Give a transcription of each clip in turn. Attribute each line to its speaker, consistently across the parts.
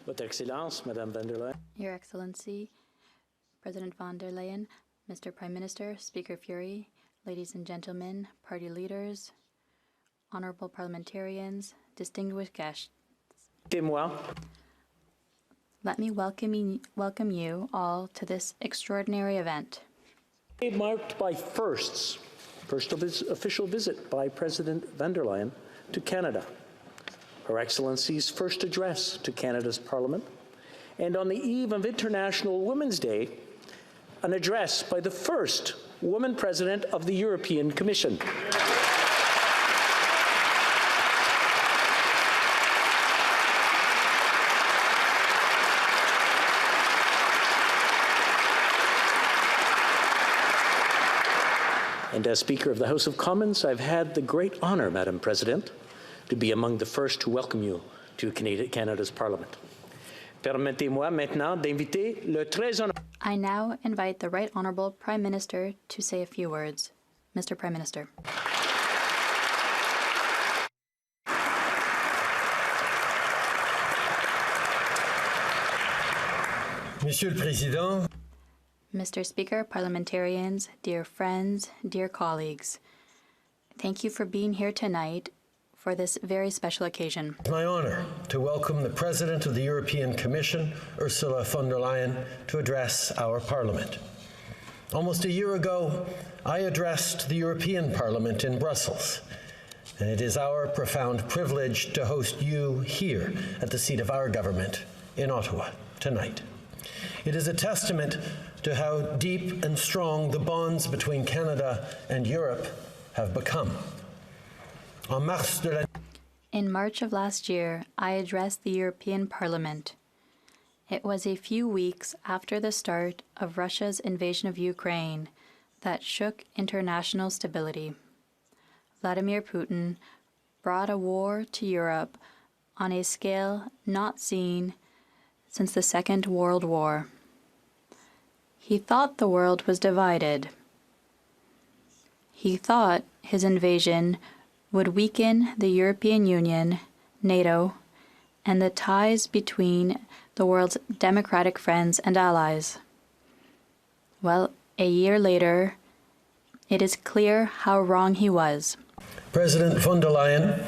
Speaker 1: Votre Excellence, Madame von der Leyen.
Speaker 2: Your Excellency, President von der Leyen, Mr. Prime Minister, Speaker Furey, ladies and gentlemen, party leaders, honorable parliamentarians, distinguished guests. Let me welcome you all to this extraordinary event.
Speaker 1: Marked by first of his official visit by President von der Leyen to Canada, Her Excellency's first address to Canada's Parliament, and on the eve of International Women's Day, an address by the first woman President of the European Commission. And as Speaker of the House of Commons, I've had the great honour, Madam President, to be among the first to welcome you to Canada's Parliament. Permettez-moi maintenant d'inviter le très honorable.
Speaker 2: I now invite the Right Honourable Prime Minister to say a few words. Mr. Prime Minister.
Speaker 3: Monsieur le Président,
Speaker 2: Mr. Speaker, parliamentarians, dear friends, dear colleagues, thank you for being here tonight for this very special occasion.
Speaker 3: it's my honor to welcome the President of the European Commission, Ursula von der Leyen, to address our Parliament. Almost a year ago, I addressed the European Parliament in Brussels, and it is our profound privilege to host you here at the seat of our government in Ottawa tonight. It is a testament to how deep and strong the bonds between Canada and Europe have become.
Speaker 2: In March of last year, I addressed the European Parliament. It was a few weeks after the start of Russia's invasion of Ukraine that shook international stability. Vladimir Putin brought a war to Europe on a scale not seen since the Second World War. He thought the world was divided. He thought his invasion would weaken the European Union, NATO, and the ties between the world's democratic friends and allies. Well, a year later, it is clear how wrong he was.
Speaker 3: President von der Leyen,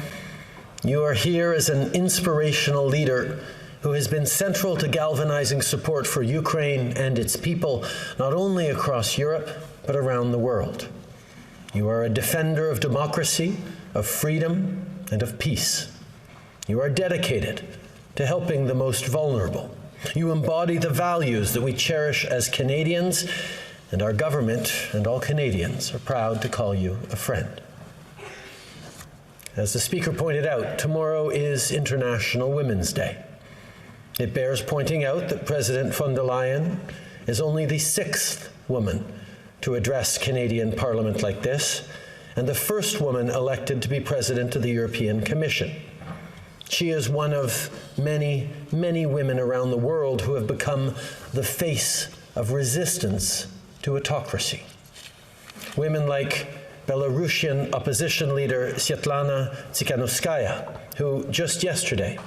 Speaker 3: you are here as an inspirational leader who has been central to galvanizing support for Ukraine and its people, not only across Europe, but around the world. You are a defender of democracy, of freedom, and of peace. You are dedicated to helping the most vulnerable. You embody the values that we cherish as Canadians, and our government and all Canadians are proud to call you a friend. As the Speaker pointed out, tomorrow is International Women's Day. It bears pointing out that President von der Leyen is only the 6th woman to address Canadian Parliament like this, and the first woman elected to be President of the European Commission. She is one of many, many women around the world who have become the face of resistance to autocracy. Women like Belarusian opposition leader Svetlana Tsikhanouskaya, who just yesterday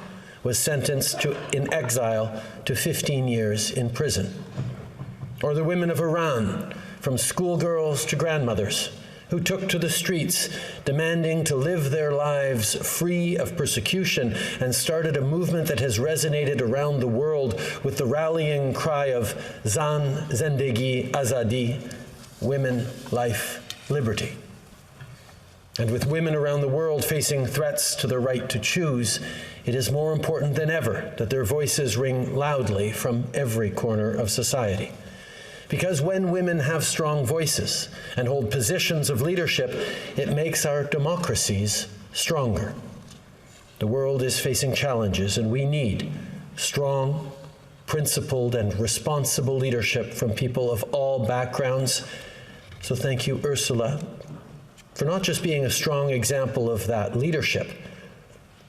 Speaker 3: was sentenced in exile to 15 years in prison. Or the women of Iran, from schoolgirls to grandmothers, who took to the streets demanding to live their lives free of persecution and started a movement that has resonated around the world with the rallying cry of Zan, Zendegi, Azadi, women, life, liberty. And with women around the world facing threats to their right to choose, it is more important than ever that their voices ring loudly from every corner of society. Because when women have strong voices and hold positions of leadership, it makes our democracies stronger. The world is facing challenges, and we need strong, principled, and responsible leadership from people of all backgrounds. So thank you, Ursula, for not just being a strong example of that leadership,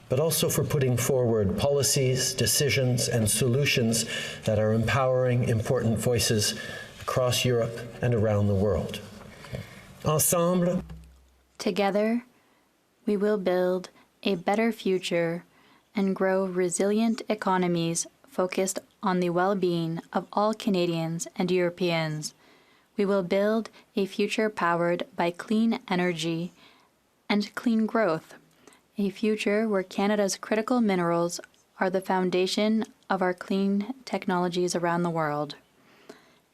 Speaker 3: but also for putting forward policies, decisions, and solutions that are empowering important voices across Europe and around the world. Ensemble,
Speaker 2: together, we will build a better future and grow resilient economies focused on the well-being of all Canadians and Europeans. We will build a future powered by clean energy and clean growth, a future where Canada's critical minerals are the foundation of our clean technologies around the world,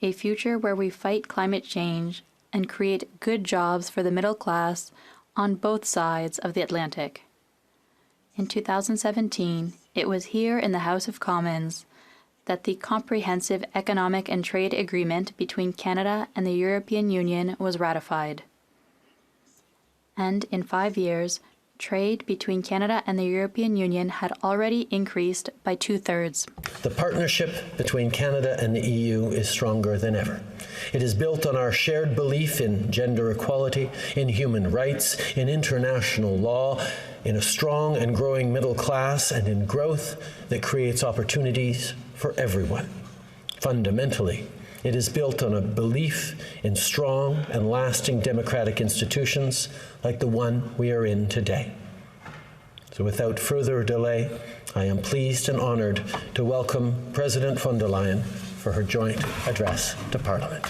Speaker 2: a future where we fight climate change and create good jobs for the middle class on both sides of the Atlantic. In 2017, it was here in the House of Commons that the Comprehensive Economic and Trade Agreement between Canada and the European Union was ratified. And in 5 years, trade between Canada and the European Union had already increased by 2/3.
Speaker 3: The partnership between Canada and the EU is stronger than ever. It is built on our shared belief in gender equality, in human rights, in international law, in a strong and growing middle class, and in growth that creates opportunities for everyone. Fundamentally, it is built on a belief in strong and lasting democratic institutions like the one we are in today. So without further delay, I am pleased and honored to welcome President von der Leyen for her joint address to Parliament.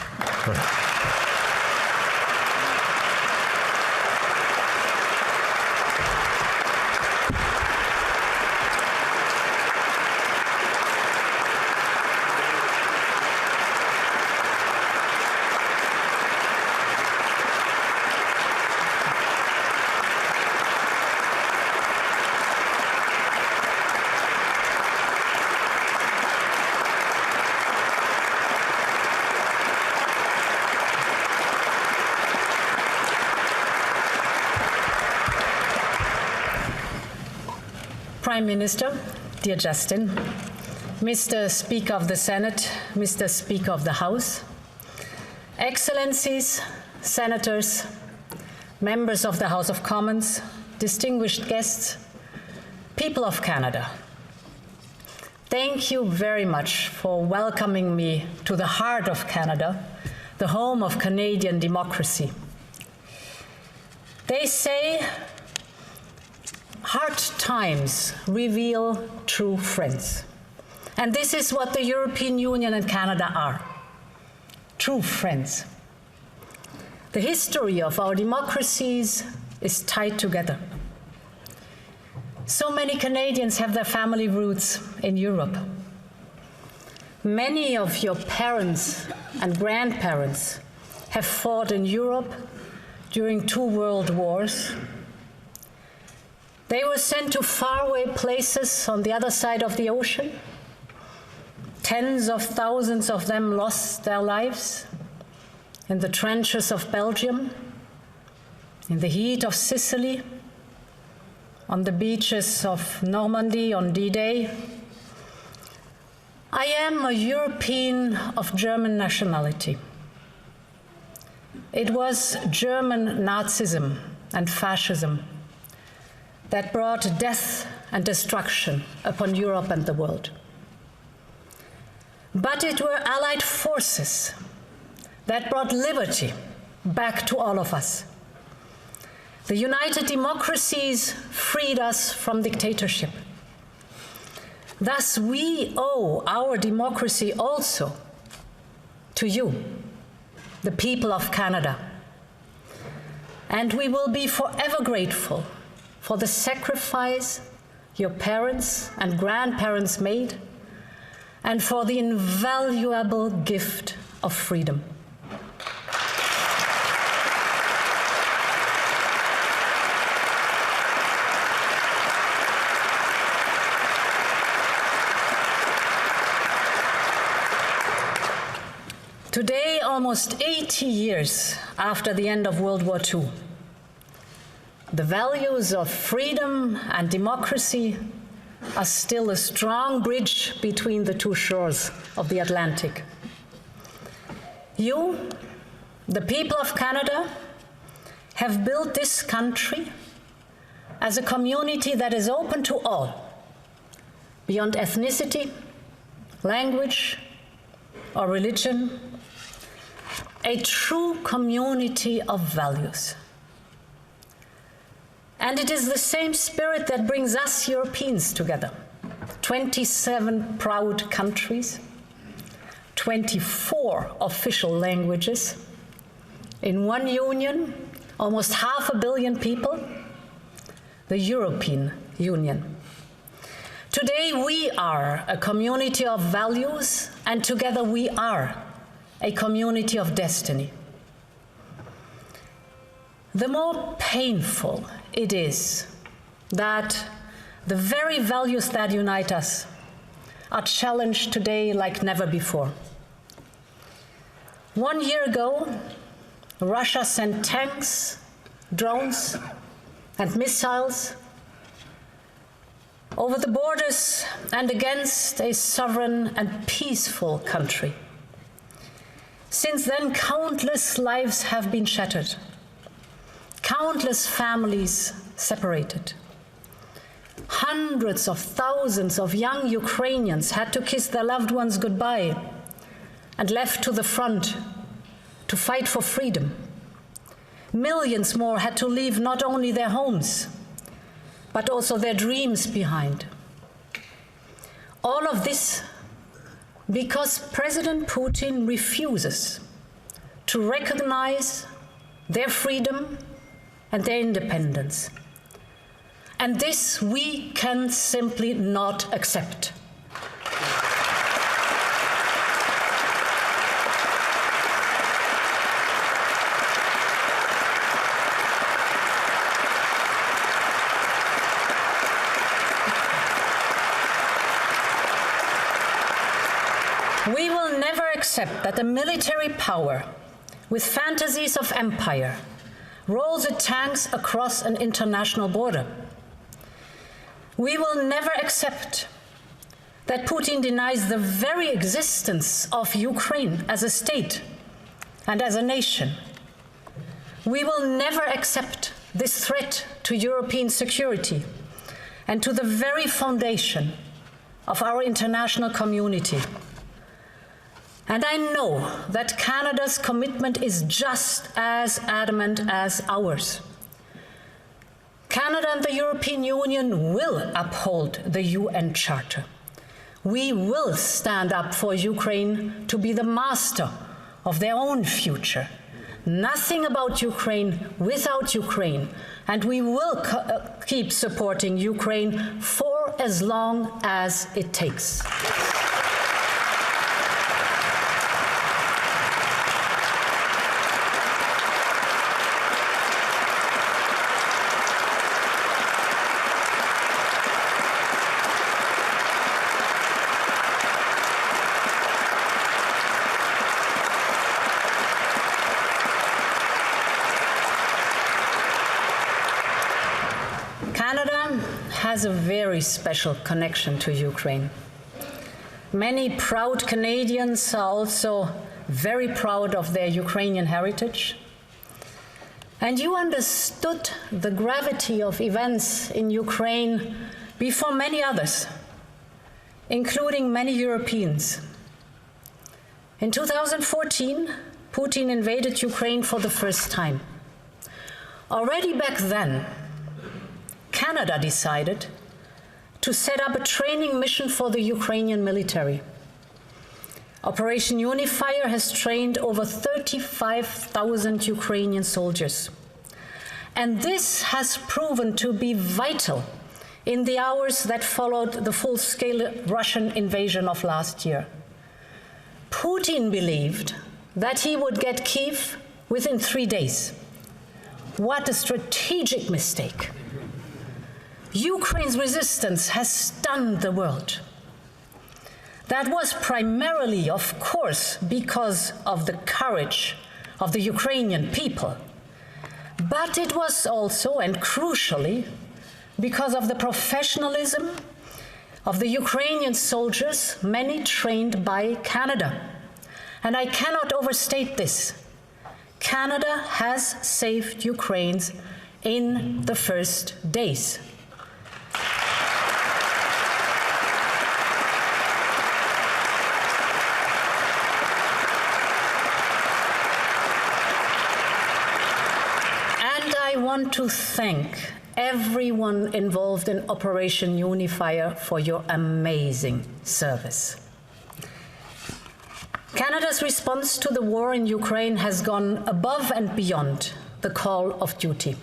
Speaker 4: Prime Minister, dear Justin, Mr. Speaker of the Senate, Mr. Speaker of the House, Excellencies, Senators, members of the House of Commons, distinguished guests, people of Canada, thank you very much for welcoming me to the heart of Canada, the home of Canadian democracy. They say hard times reveal true friends. And this is what the European Union and Canada are, true friends. The history of our democracies is tied together. So many Canadians have their family roots in Europe. Many of your parents and grandparents have fought in Europe during 2 world wars. They were sent to faraway places on the other side of the ocean. Tens of thousands of them lost their lives in the trenches of Belgium, in the heat of Sicily, on the beaches of Normandy on D-Day. I am a European of German nationality. It was German Nazism and fascism that brought death and destruction upon Europe and the world. But it were Allied forces that brought liberty back to all of us. The united democracies freed us from dictatorship. Thus, we owe our democracy also to you, the people of Canada. And we will be forever grateful for the sacrifice your parents and grandparents made, and for the invaluable gift of freedom. Today, almost 80 years after the end of World War II, the values of freedom and democracy are still a strong bridge between the 2 shores of the Atlantic. You, the people of Canada, have built this country as a community that is open to all, beyond ethnicity, language, or religion, a true community of values. And it is the same spirit that brings us Europeans together, 27 proud countries, 24 official languages, in one union, almost 500 million people, the European Union. Today we are a community of values, and together we are a community of destiny. The more painful it is that the very values that unite us are challenged today like never before. 1 year ago, Russia sent tanks, drones, and missiles over the borders and against a sovereign and peaceful country. Since then, countless lives have been shattered, countless families separated. Hundreds of thousands of young Ukrainians had to kiss their loved ones goodbye and left to the front to fight for freedom. Millions more had to leave not only their homes, but also their dreams behind. All of this because President Putin refuses to recognize their freedom and their independence. And this we can simply not accept. We will never accept that a military power with fantasies of empire rolls its tanks across an international border. We will never accept that Putin denies the very existence of Ukraine as a state and as a nation. We will never accept this threat to European security and to the very foundation of our international community. And I know that Canada's commitment is just as adamant as ours. Canada and the European Union will uphold the UN Charter. We will stand up for Ukraine to be the master of their own future. Nothing about Ukraine without Ukraine, and we will keep supporting Ukraine for as long as it takes. Canada has a very special connection to Ukraine. Many proud Canadians are also very proud of their Ukrainian heritage. And you understood the gravity of events in Ukraine before many others, including many Europeans. In 2014, Putin invaded Ukraine for the first time. Already back then, Canada decided to set up a training mission for the Ukrainian military. Operation Unifier has trained over 35,000 Ukrainian soldiers. And this has proven to be vital in the hours that followed the full-scale Russian invasion of last year. Putin believed that he would get Kyiv within 3 days. What a strategic mistake. Ukraine's resistance has stunned the world. That was primarily, of course, because of the courage of the Ukrainian people. But it was also, and crucially, because of the professionalism of the Ukrainian soldiers, many trained by Canada. And I cannot overstate this. Canada has saved Ukraine in the first days. I want to thank everyone involved in Operation Unifier for your amazing service. Canada's response to the war in Ukraine has gone above and beyond the call of duty.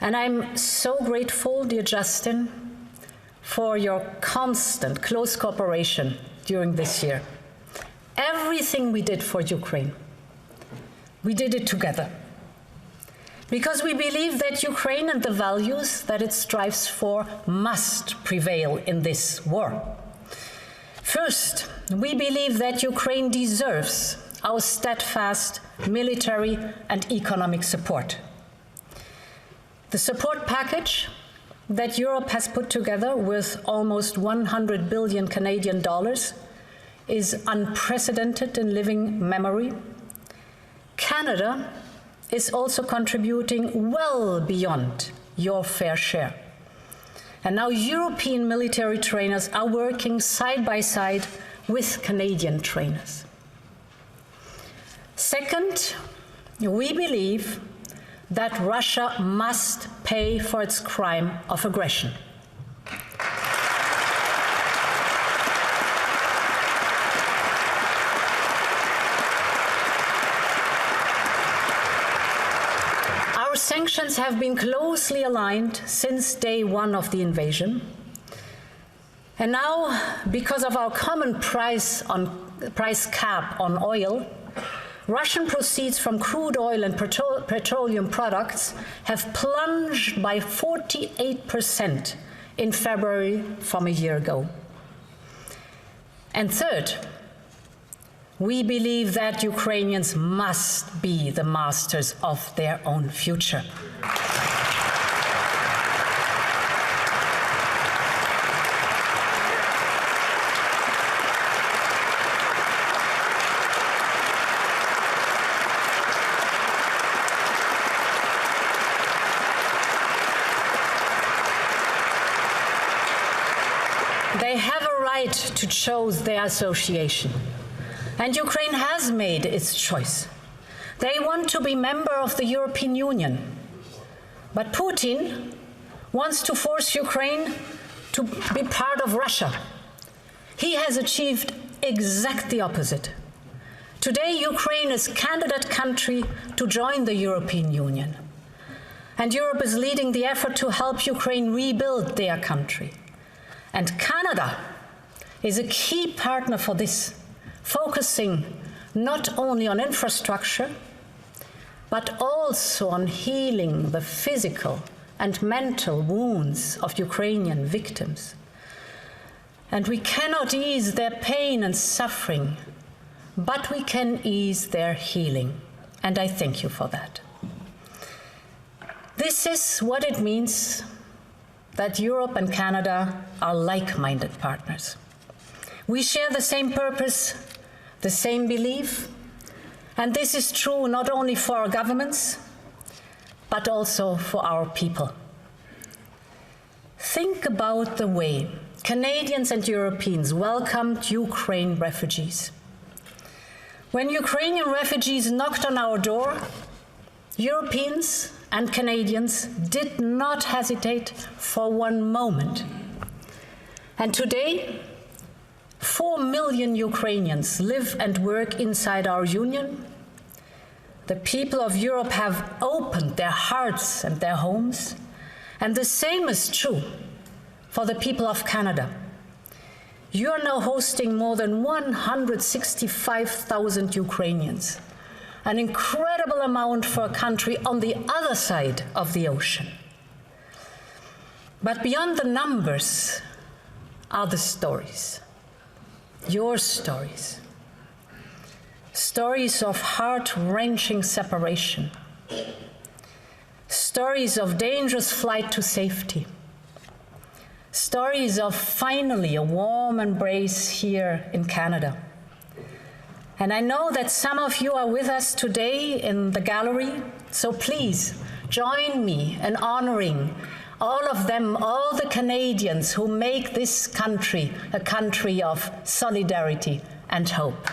Speaker 4: And I'm so grateful, dear Justin, for your constant close cooperation during this year. Everything we did for Ukraine, we did it together. Because we believe that Ukraine and the values that it strives for must prevail in this war. First, we believe that Ukraine deserves our steadfast military and economic support. The support package that Europe has put together with almost 100 billion Canadian dollars is unprecedented in living memory. Canada is also contributing well beyond your fair share. And now European military trainers are working side by side with Canadian trainers. Second, we believe that Russia must pay for its crime of aggression. Our sanctions have been closely aligned since day one of the invasion. And now, because of our common price cap on oil, Russian proceeds from crude oil and petroleum products have plunged by 48% in February from a year ago. And third, we believe that Ukrainians must be the masters of their own future. They have a right to choose their association, and Ukraine has made its choice. They want to be member of the European Union, but Putin wants to force Ukraine to be part of Russia. He has achieved exactly the opposite. Today, Ukraine is a candidate country to join the European Union, and Europe is leading the effort to help Ukraine rebuild their country. And Canada is a key partner for this, focusing not only on infrastructure, but also on healing the physical and mental wounds of Ukrainian victims. And we cannot ease their pain and suffering, but we can ease their healing. And I thank you for that. This is what it means that Europe and Canada are like-minded partners. We share the same purpose, the same belief, and this is true not only for our governments, but also for our people. Think about the way Canadians and Europeans welcomed Ukraine refugees. When Ukrainian refugees knocked on our door, Europeans and Canadians did not hesitate for one moment. And today, 4 million Ukrainians live and work inside our union. The people of Europe have opened their hearts and their homes, and the same is true for the people of Canada. You are now hosting more than 165,000 Ukrainians, an incredible amount for a country on the other side of the ocean. But beyond the numbers are the stories, your stories. Stories of heart-wrenching separation, stories of dangerous flight to safety, stories of finally a warm embrace here in Canada. And I know that some of you are with us today in the gallery, so please join me in honoring all of them, all the Canadians who make this country a country of solidarity and hope.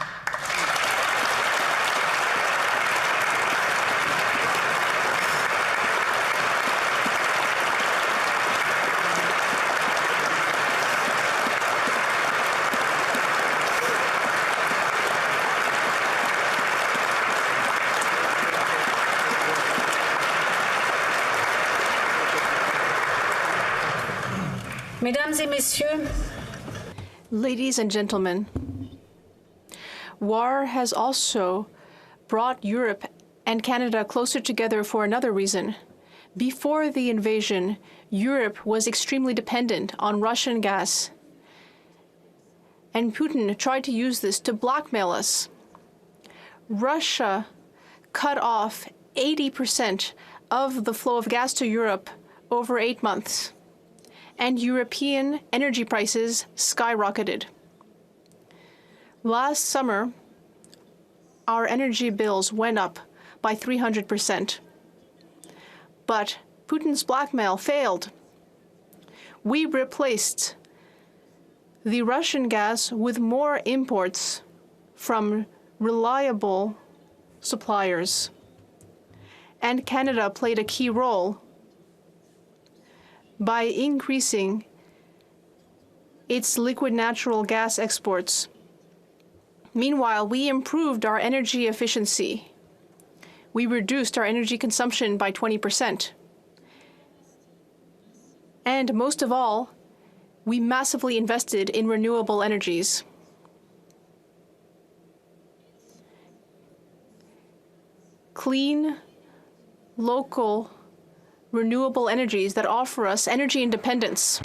Speaker 4: Mesdames et messieurs,
Speaker 5: Ladies and gentlemen, war has also brought Europe and Canada closer together for another reason. Before the invasion, Europe was extremely dependent on Russian gas, and Putin tried to use this to blackmail us. Russia cut off 80% of the flow of gas to Europe over 8 months, and European energy prices skyrocketed. Last summer, our energy bills went up by 300%. But Putin's blackmail failed. We replaced the Russian gas with more imports from reliable suppliers. And Canada played a key role by increasing its liquid natural gas exports. Meanwhile, we improved our energy efficiency. We reduced our energy consumption by 20%. And most of all, we massively invested in renewable energies. Clean, local, renewable energies that offer us energy independence.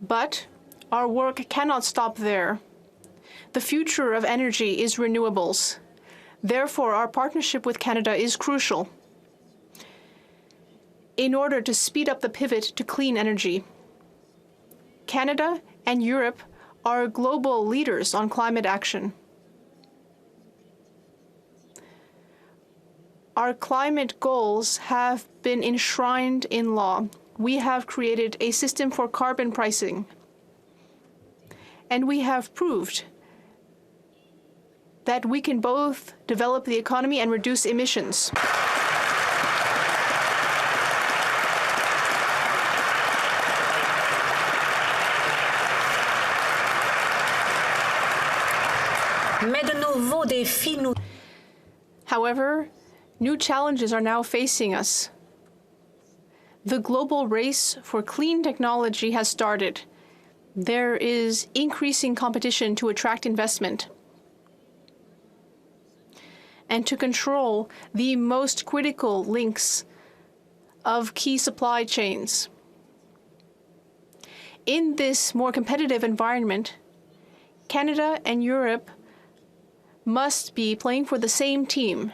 Speaker 5: But our work cannot stop there. The future of energy is renewables. Therefore, our partnership with Canada is crucial in order to speed up the pivot to clean energy. Canada and Europe are global leaders on climate action. Our climate goals have been enshrined in law. We have created a system for carbon pricing, and we have proved that we can both develop the economy and reduce emissions. However, new challenges are now facing us. The global race for clean technology has started. There is increasing competition to attract investment and to control the most critical links of key supply chains. In this more competitive environment, Canada and Europe must be playing for the same team.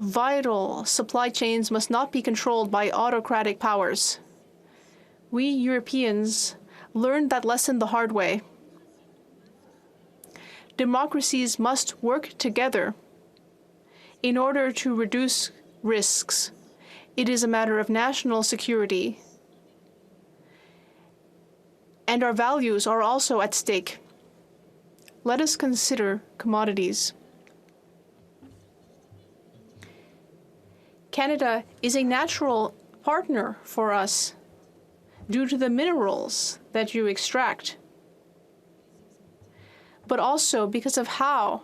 Speaker 5: Vital supply chains must not be controlled by autocratic powers. We Europeans learned that lesson the hard way. Democracies must work together in order to reduce risks. It is a matter of national security, and our values are also at stake. Let us consider commodities. Canada is a natural partner for us due to the minerals that you extract, but also because of how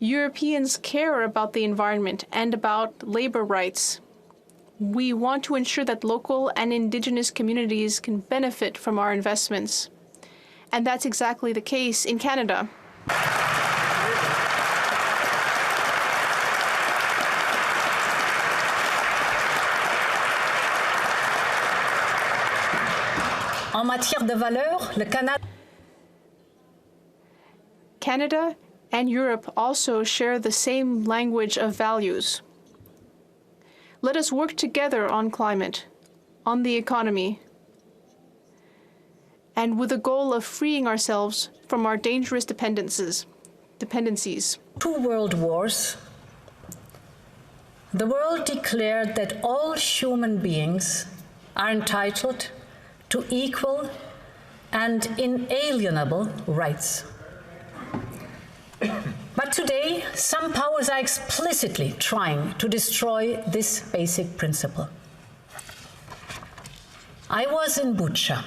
Speaker 5: Europeans care about the environment and about labor rights. We want to ensure that local and indigenous communities can benefit from our investments. And that's exactly the case in Canada.
Speaker 4: En matière de valeurs, le
Speaker 5: Canada and Europe also share the same language of values. Let us work together on climate, on the economy, and with the goal of freeing ourselves from our dangerous dependencies.
Speaker 4: 2 world wars, the world declared that all human beings are entitled to equal and inalienable rights. But today, some powers are explicitly trying to destroy this basic principle. I was in Bucha,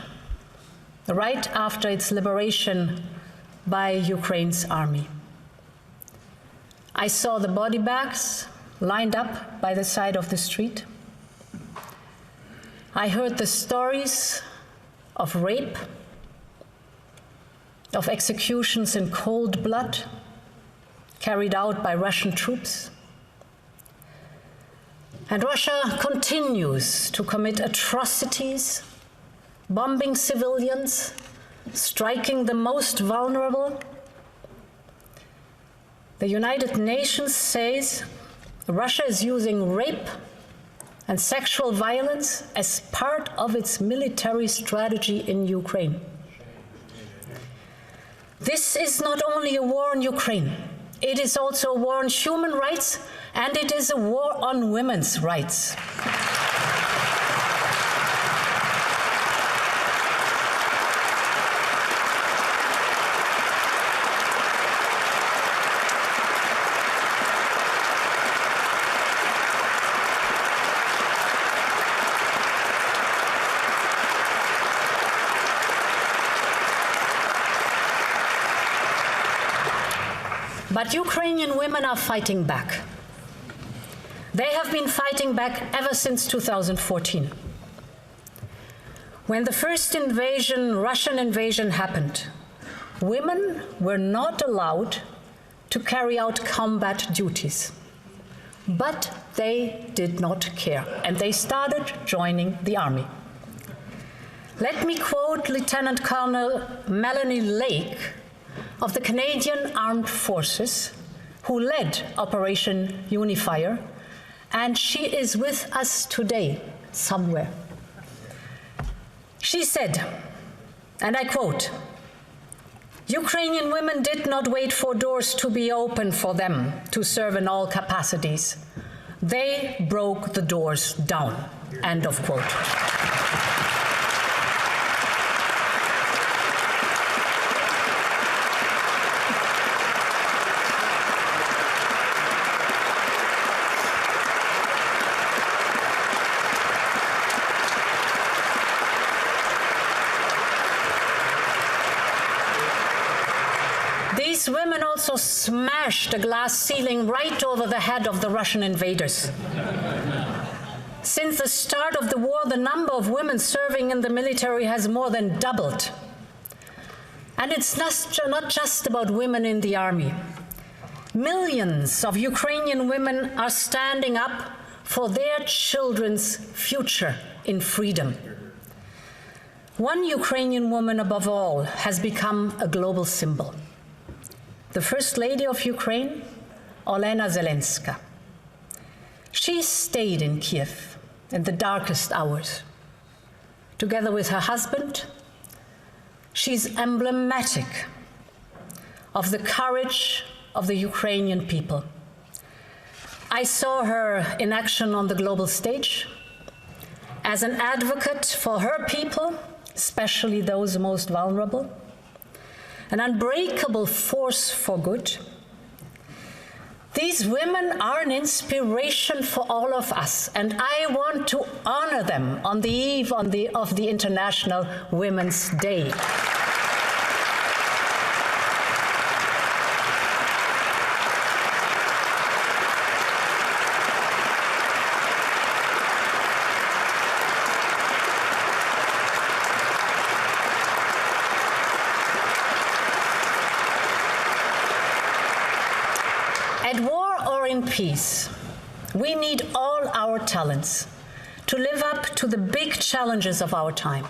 Speaker 4: right after its liberation by Ukraine's army. I saw the body bags lined up by the side of the street. I heard the stories of rape, of executions in cold blood carried out by Russian troops. And Russia continues to commit atrocities, bombing civilians, striking the most vulnerable. The United Nations says Russia is using rape and sexual violence as part of its military strategy in Ukraine. This is not only a war on Ukraine, it is also a war on human rights, and it is a war on women's rights. But Ukrainian women are fighting back. They have been fighting back ever since 2014. When the first invasion, Russian invasion, happened, women were not allowed to carry out combat duties. But they did not care, and they started joining the army. Let me quote Lieutenant Colonel Melanie Lake of the Canadian Armed Forces, who led Operation Unifier, and she is with us today somewhere. She said, and I quote, "Ukrainian women did not wait for doors to be open for them to serve in all capacities. They broke the doors down." End of quote. These women also smashed a glass ceiling right over the head of the Russian invaders. Since the start of the war, the number of women serving in the military has more than doubled. And it's not just about women in the army. Millions of Ukrainian women are standing up for their children's future in freedom. One Ukrainian woman, above all, has become a global symbol. The First Lady of Ukraine, Olena Zelenska. She stayed in Kiev in the darkest hours. Together with her husband, she's emblematic of the courage of the Ukrainian people. I saw her in action on the global stage as an advocate for her people, especially those most vulnerable, an unbreakable force for good. These women are an inspiration for all of us, and I want to honor them on the eve of the International Women's Day. At war or in peace, we need all our talents to live up to the big challenges of our time.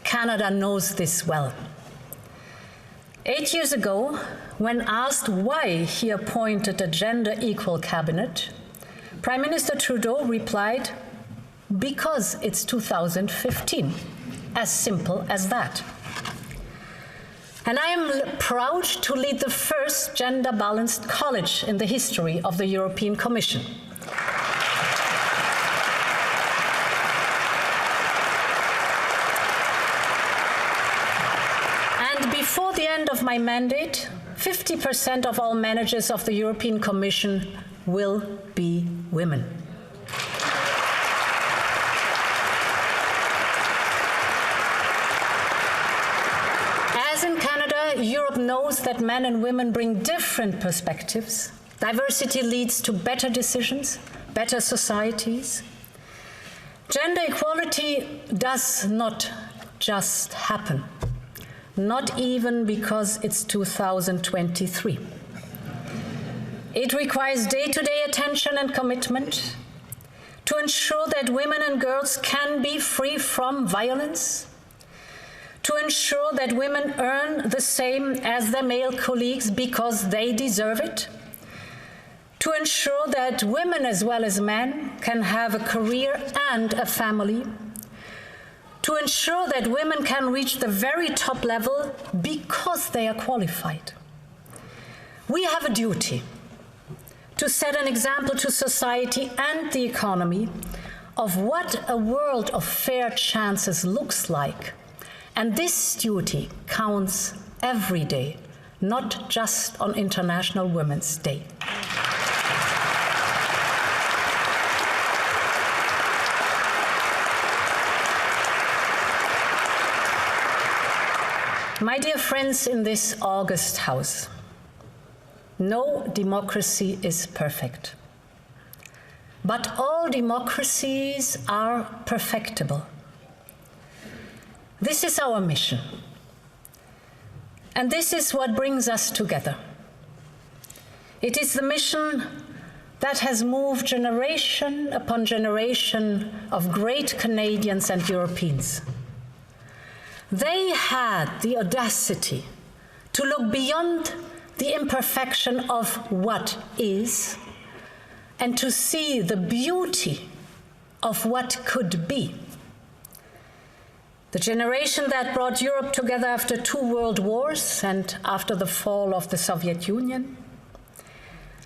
Speaker 4: Canada knows this well. 8 years ago, when asked why he appointed a gender-equal cabinet, Prime Minister Trudeau replied, "Because it's 2015. As simple as that." And I am proud to lead the first gender-balanced college in the history of the European Commission. And before the end of my mandate, 50% of all managers of the European Commission will be women. Europe knows that men and women bring different perspectives. Diversity leads to better decisions, better societies. Gender equality does not just happen, not even because it's 2023. It requires day-to-day attention and commitment to ensure that women and girls can be free from violence, to ensure that women earn the same as their male colleagues because they deserve it, to ensure that women as well as men can have a career and a family, to ensure that women can reach the very top level because they are qualified. We have a duty to set an example to society and the economy of what a world of fair chances looks like. And this duty counts every day, not just on International Women's Day. My dear friends in this august House, no democracy is perfect, but all democracies are perfectible. This is our mission, and this is what brings us together. It is the mission that has moved generation upon generation of great Canadians and Europeans. They had the audacity to look beyond the imperfection of what is and to see the beauty of what could be. The generation that brought Europe together after 2 world wars and after the fall of the Soviet Union,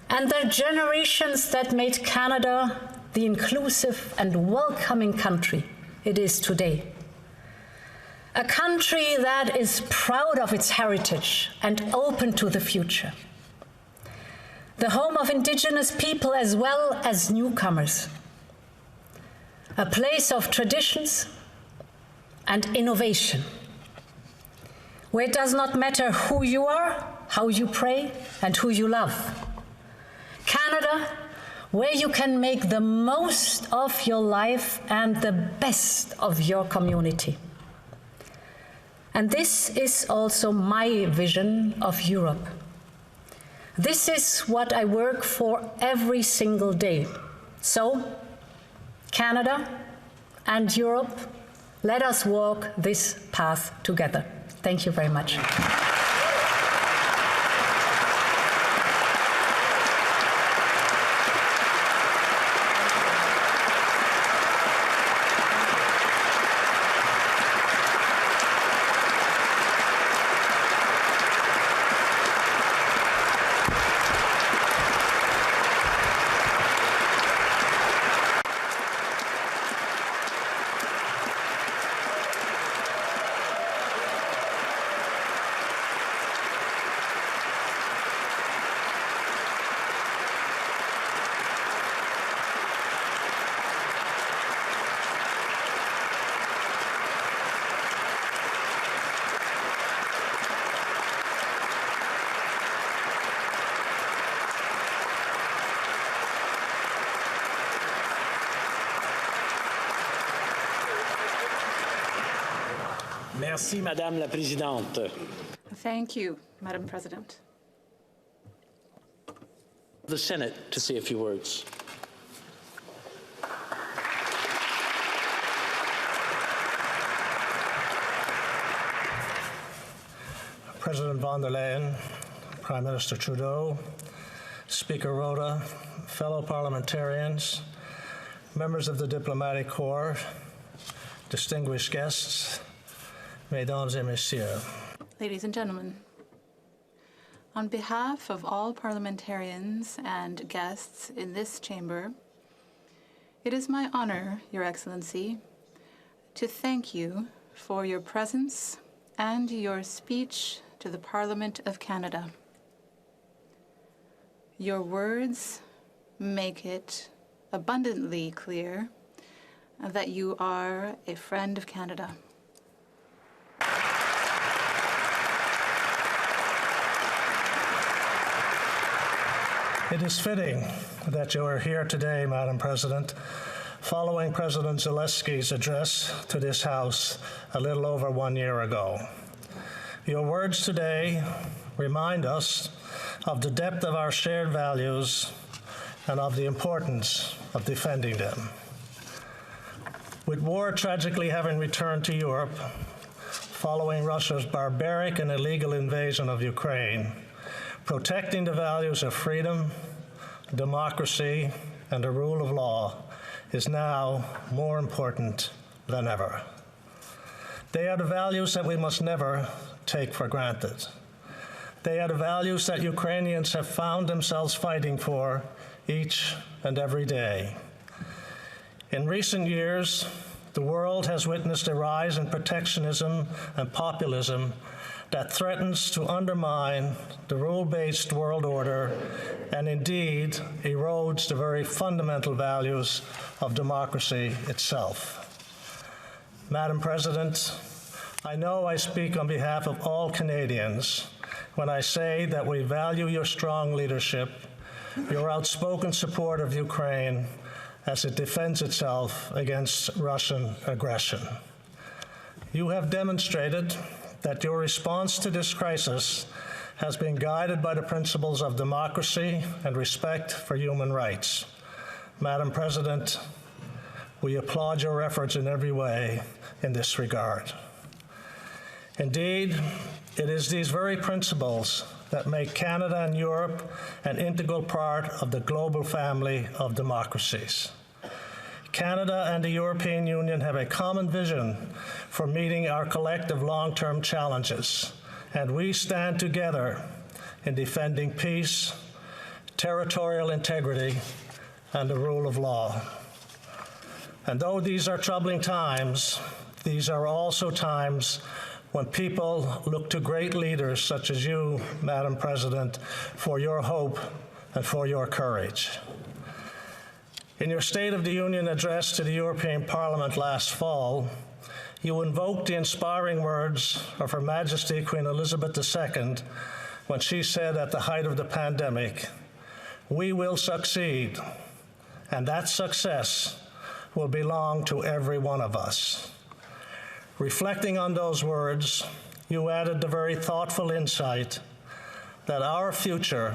Speaker 4: and the generations that made Canada the inclusive and welcoming country it is today. A country that is proud of its heritage and open to the future. The home of Indigenous people as well as newcomers. A place of traditions and innovation, where it does not matter who you are, how you pray, and who you love. Canada, where you can make the most of your life and the best of your community. And this is also my vision of Europe. This is what I work for every single day. So, Canada and Europe, let us walk this path together. Thank you very much.
Speaker 1: Merci, Madame la Présidente.
Speaker 6: Thank you, Madam President.
Speaker 1: The Senate to say a few words.
Speaker 7: President von der Leyen, Prime Minister Trudeau, Speaker Rota, fellow parliamentarians, members of the Diplomatic Corps, distinguished guests, Mesdames et Messieurs.
Speaker 6: Ladies and gentlemen, on behalf of all parliamentarians and guests in this chamber, it is my honor, Your Excellency, to thank you for your presence and your speech to the Parliament of Canada. Your words make it abundantly clear that you are a friend of Canada.
Speaker 7: It is fitting that you are here today, Madam President, following President Zelensky's address to this House a little over 1 year ago. Your words today remind us of the depth of our shared values and of the importance of defending them. With war tragically having returned to Europe following Russia's barbaric and illegal invasion of Ukraine, protecting the values of freedom, democracy, and the rule of law is now more important than ever. They are the values that we must never take for granted. They are the values that Ukrainians have found themselves fighting for each and every day. In recent years, the world has witnessed a rise in protectionism and populism that threatens to undermine the rule-based world order and indeed erodes the very fundamental values of democracy itself. Madam President, I know I speak on behalf of all Canadians when I say that we value your strong leadership, your outspoken support of Ukraine as it defends itself against Russian aggression. You have demonstrated that your response to this crisis has been guided by the principles of democracy and respect for human rights. Madam President, we applaud your efforts in every way in this regard. Indeed, it is these very principles that make Canada and Europe an integral part of the global family of democracies. Canada and the European Union have a common vision for meeting our collective long-term challenges, and we stand together in defending peace, territorial integrity, and the rule of law. And though these are troubling times, these are also times when people look to great leaders such as you, Madam President, for your hope and for your courage. In your State of the Union address to the European Parliament last fall, you invoked the inspiring words of Her Majesty Queen Elizabeth II when she said at the height of the pandemic, "We will succeed, and that success will belong to every one of us." Reflecting on those words, you added the very thoughtful insight that our future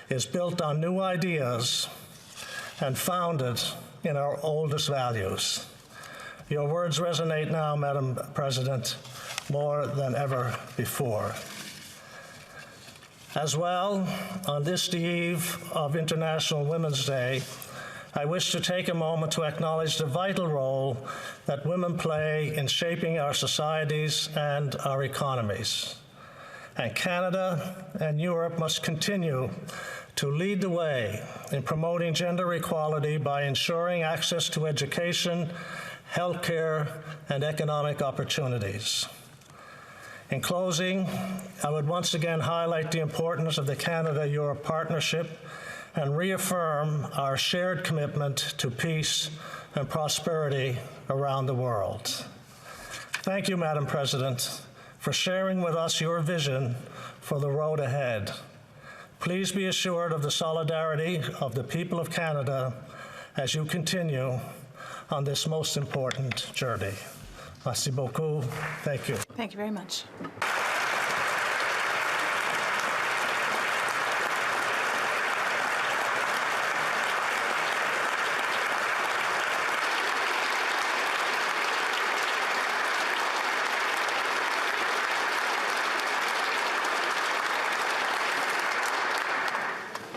Speaker 7: is built on new ideas and founded in our oldest values. Your words resonate now, Madam President, more than ever before. As well, on this the eve of International Women's Day, I wish to take a moment to acknowledge the vital role that women play in shaping our societies and our economies. And Canada and Europe must continue to lead the way in promoting gender equality by ensuring access to education, healthcare, and economic opportunities. In closing, I would once again highlight the importance of the Canada-Europe partnership and reaffirm our shared commitment to peace and prosperity around the world. Thank you, Madam President, for sharing with us your vision for the road ahead. Please be assured of the solidarity of the people of Canada as you continue on this most important journey. Merci beaucoup. Thank you.
Speaker 6: Thank you very much.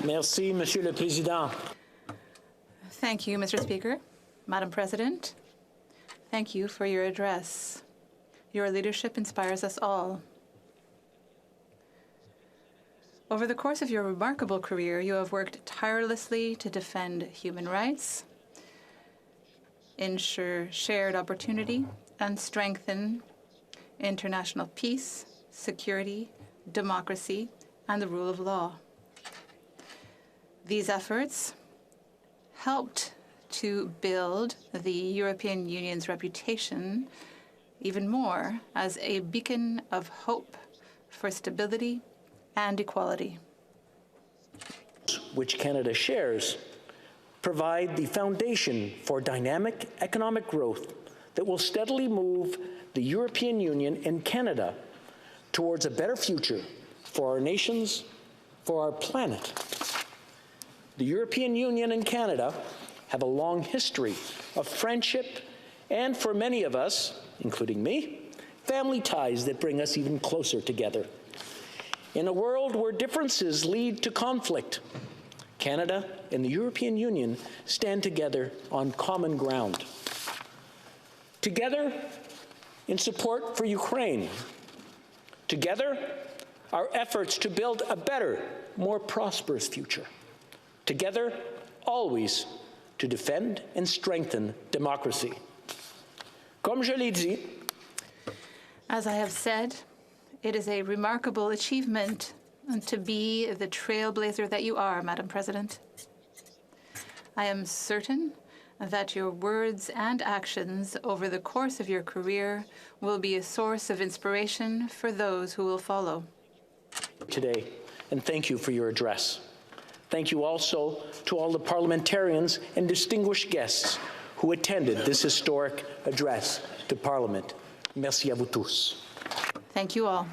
Speaker 1: Merci, Monsieur le Président.
Speaker 6: Thank you, Mr. Speaker. Madam President, thank you for your address. Your leadership inspires us all. Over the course of your remarkable career, you have worked tirelessly to defend human rights, ensure shared opportunity, and strengthen international peace, security, democracy, and the rule of law. These efforts helped to build the European Union's reputation even more as a beacon of hope for stability and equality.
Speaker 1: which Canada shares, provide the foundation for dynamic economic growth that will steadily move the European Union and Canada towards a better future for our nations, for our planet. The European Union and Canada have a long history of friendship and, for many of us, including me, family ties that bring us even closer together. In a world where differences lead to conflict, Canada and the European Union stand together on common ground. Together, in support for Ukraine. Together, our efforts to build a better, more prosperous future. Together, always, to defend and strengthen democracy. Comme je l'ai dit,
Speaker 6: as I have said, it is a remarkable achievement to be the trailblazer that you are, Madam President. I am certain that your words and actions over the course of your career will be a source of inspiration for those who will follow.
Speaker 1: Today, and thank you for your address. Thank you also to all the parliamentarians and distinguished guests who attended this historic address to Parliament. Merci à vous tous.
Speaker 6: Thank you all.